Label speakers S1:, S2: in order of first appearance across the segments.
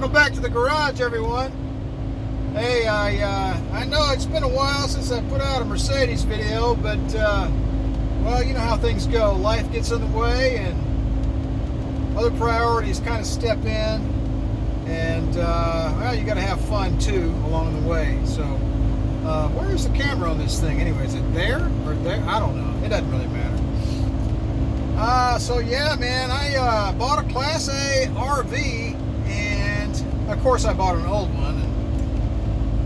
S1: Welcome back to the garage, everyone. Hey, I know it's been a while since I put out a Mercedes video, but well, you know how things go. Life gets in the way, and other priorities kind of step in, and well, you got to have fun too along the way. So, where's the camera on this thing anyway? Is it there or there? I don't know. It doesn't really matter. So yeah, man, I bought a Class A RV, and of course I bought an old one,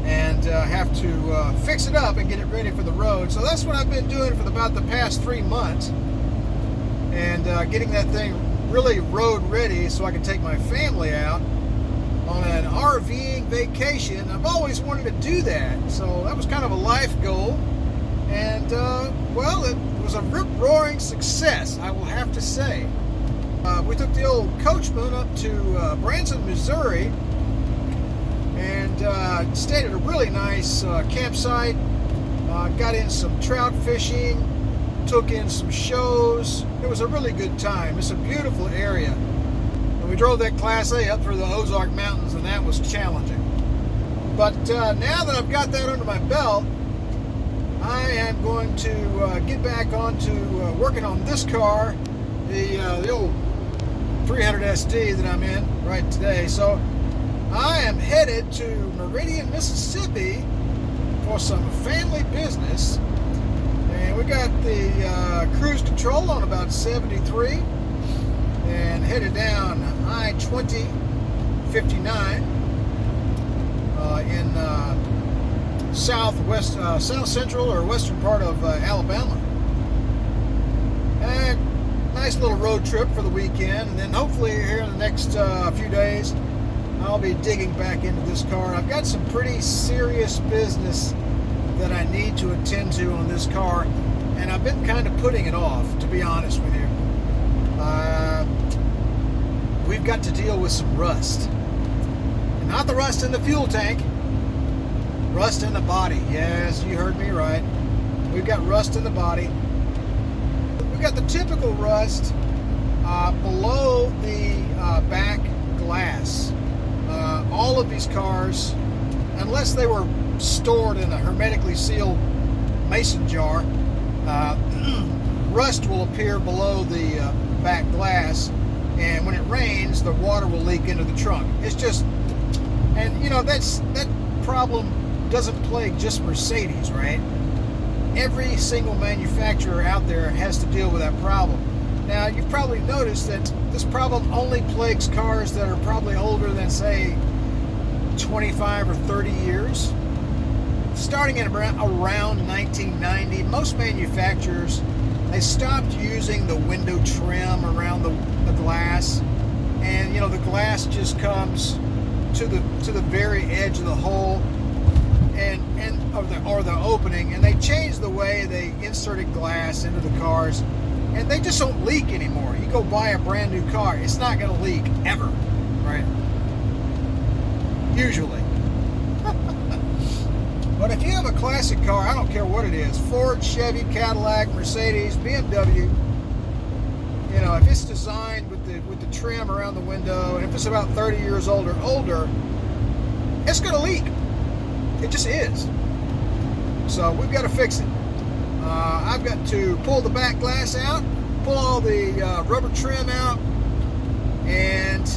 S1: and have to fix it up and get it ready for the road. So that's what I've been doing for about the past 3 months, and getting that thing really road ready so I can take my family out on an RVing vacation. I've always wanted to do that, so that was kind of a life goal, and well, it was a rip-roaring success, I will have to say. We took the old Coachman up to Branson, Missouri, and stayed at a really nice campsite. Got in some trout fishing, took in some shows. It was a really good time. It's a beautiful area. And we drove that Class A up through the Ozark Mountains, and that was challenging. But now that I've got that under my belt, I am going to get back onto working on this car, the old 300SD that I'm in right today. So I am headed to Meridian, Mississippi for some family business, and we got the cruise control on about 73 and headed down I-20 59 in south central or western part of Alabama. And nice little road trip for the weekend, and then hopefully here in the next few days I'll be digging back into this car. I've got some pretty serious business that I need to attend to on this car, and I've been kind of putting it off, to be honest with you. We've got to deal with some rust. And not the rust in the fuel tank, rust in the body. Yes, you heard me right. We've got rust in the body. We've got the typical rust below the back glass. All of these cars, unless they were stored in a hermetically sealed mason jar, rust will appear below the back glass, and when it rains, the water will leak into the trunk. It's just, and you know, that problem doesn't plague just Mercedes, right? Every single manufacturer out there has to deal with that problem. Now, you've probably noticed that this problem only plagues cars that are probably older than, say, 25 or 30 years. Starting at around 1990, most manufacturers, they stopped using the window trim around the glass, and you know, the glass just comes to the very edge of the hole or the opening, and they changed the way they inserted glass into the cars, and they just don't leak anymore. You go buy a brand new car, it's not going to leak ever, right? Usually. But if you have a classic car, I don't care what it is, Ford, Chevy, Cadillac, Mercedes, BMW, you know, if it's designed with the trim around the window, and if it's about 30 years old or older, it's going to leak. It just is. So we've got to fix it. I've got to pull the back glass out, pull all the rubber trim out, and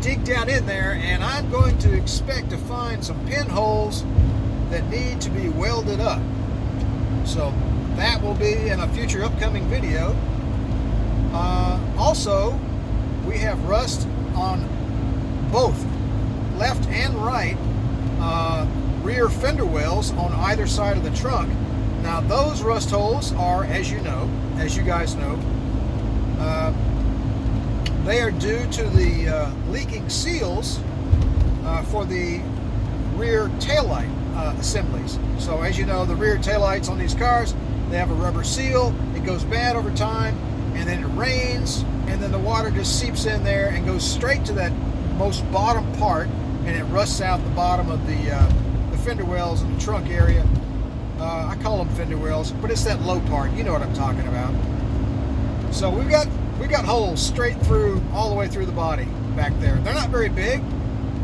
S1: dig down in there, and I'm going to expect to find some pinholes that need to be welded up. So that will be in a future upcoming video. Also, we have rust on both left and right rear fender wells on either side of the trunk. Now those rust holes are, as you guys know, they are due to the leaking seals for the rear taillight assemblies. So as you know, the rear taillights on these cars, they have a rubber seal. It goes bad over time, and then it rains, and then the water just seeps in there and goes straight to that most bottom part, and it rusts out the bottom of the fender wells in the trunk area. I call them fender wells, but it's that low part. You know what I'm talking about. So we got holes straight through, all the way through the body. back there. They're not very big,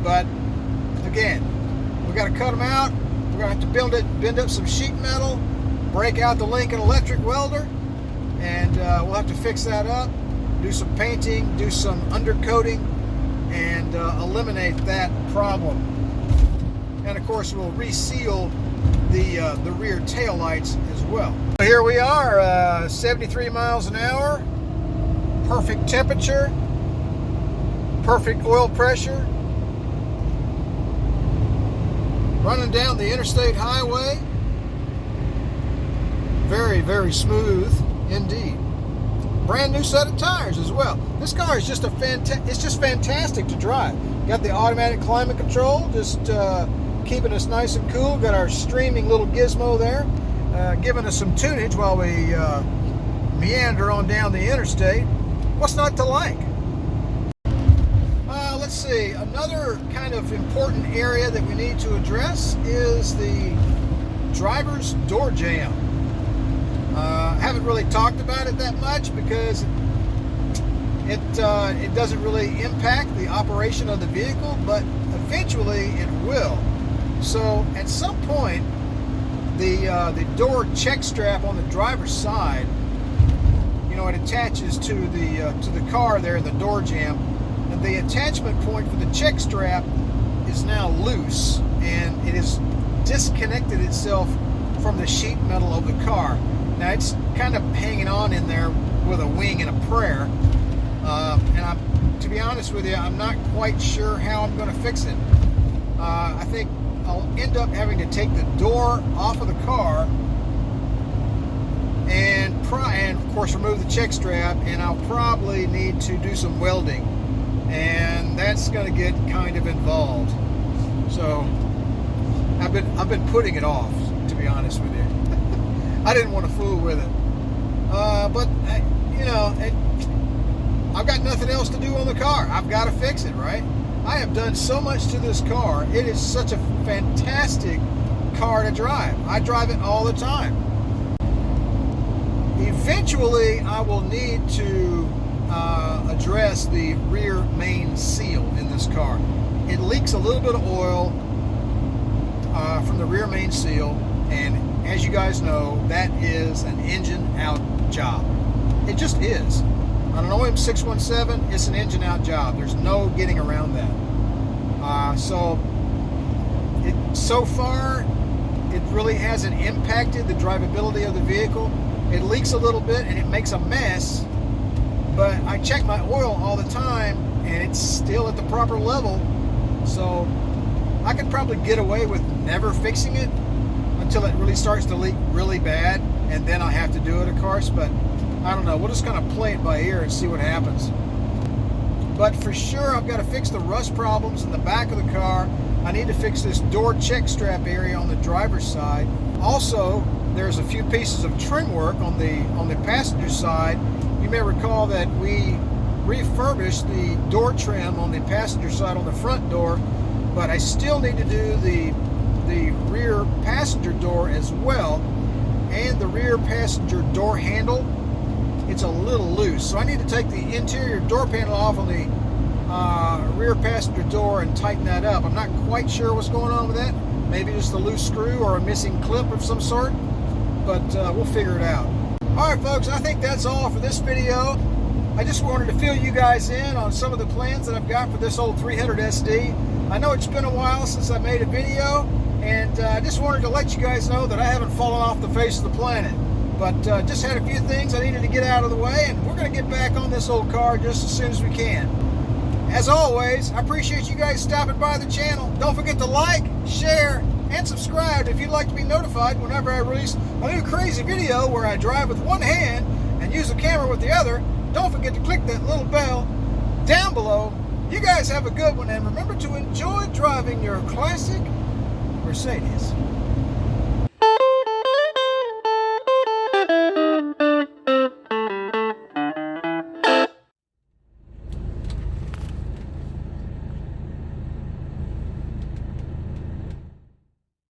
S1: but again, we got to cut them out. We're going to have to bend up some sheet metal, break out the Lincoln electric welder, and we'll have to fix that up, do some painting, do some undercoating, and eliminate that problem. And of course, we'll reseal the rear tail lights as well. So here we are, 73 miles an hour, perfect temperature, perfect oil pressure, running down the interstate highway. Very, very smooth indeed. Brand new set of tires as well. This car is just it's just fantastic to drive. Got the automatic climate control, just keeping us nice and cool. Got our streaming little gizmo there, giving us some tunage while we meander on down the interstate. What's not to like? Let's see, another kind of important area that we need to address is the driver's door jamb. Haven't really talked about it that much because it doesn't really impact the operation of the vehicle, but eventually it will. So at some point, the door check strap on the driver's side, you know, it attaches to the car there, the door jamb, and the attachment point for the check strap is now loose, and it has disconnected itself from the sheet metal of the car. Now it's kind of hanging on in there with a wing and a prayer, and to be honest with you, I'm not quite sure how I'm going to fix it. I think I'll end up having to take the door off of the car and of course remove the check strap, and I'll probably need to do some welding, and that's going to get kind of involved. So I've been putting it off, to be honest with you. I didn't want to fool with it, but you know, I've got nothing else to do on the car. I've got to fix it, right? I have done so much to this car. It is such a fantastic car to drive. I drive it all the time. Eventually, I will need to address the rear main seal in this car. It leaks a little bit of oil from the rear main seal, and as you guys know, that is an engine out job. It just is. On an OM 617, it's an engine out job. There's no getting around that. So far, it really hasn't impacted the drivability of the vehicle. It leaks a little bit and it makes a mess, but I check my oil all the time and it's still at the proper level. So I could probably get away with never fixing it until it really starts to leak really bad, and then I have to do it, of course. But I don't know. We'll just kind of play it by ear and see what happens. But for sure, I've got to fix the rust problems in the back of the car. I need to fix this door check strap area on the driver's side. Also, there's a few pieces of trim work on the passenger side. You may recall that we refurbished the door trim on the passenger side on the front door, but I still need to do the rear passenger door as well, and the rear passenger door handle. It's a little loose, so I need to take the interior door panel off on the rear passenger door and tighten that up. I'm not quite sure what's going on with that. Maybe just a loose screw or a missing clip of some sort, but we'll figure it out. Alright folks, I think that's all for this video. I just wanted to fill you guys in on some of the plans that I've got for this old 300SD. I know it's been a while since I made a video, and I just wanted to let you guys know that I haven't fallen off the face of the planet. But just had a few things I needed to get out of the way, and we're going to get back on this old car just as soon as we can. As always, I appreciate you guys stopping by the channel. Don't forget to like, share, and subscribe if you'd like to be notified whenever I release a new crazy video where I drive with one hand and use the camera with the other. Don't forget to click that little bell down below. You guys have a good one, and remember to enjoy driving your classic Mercedes.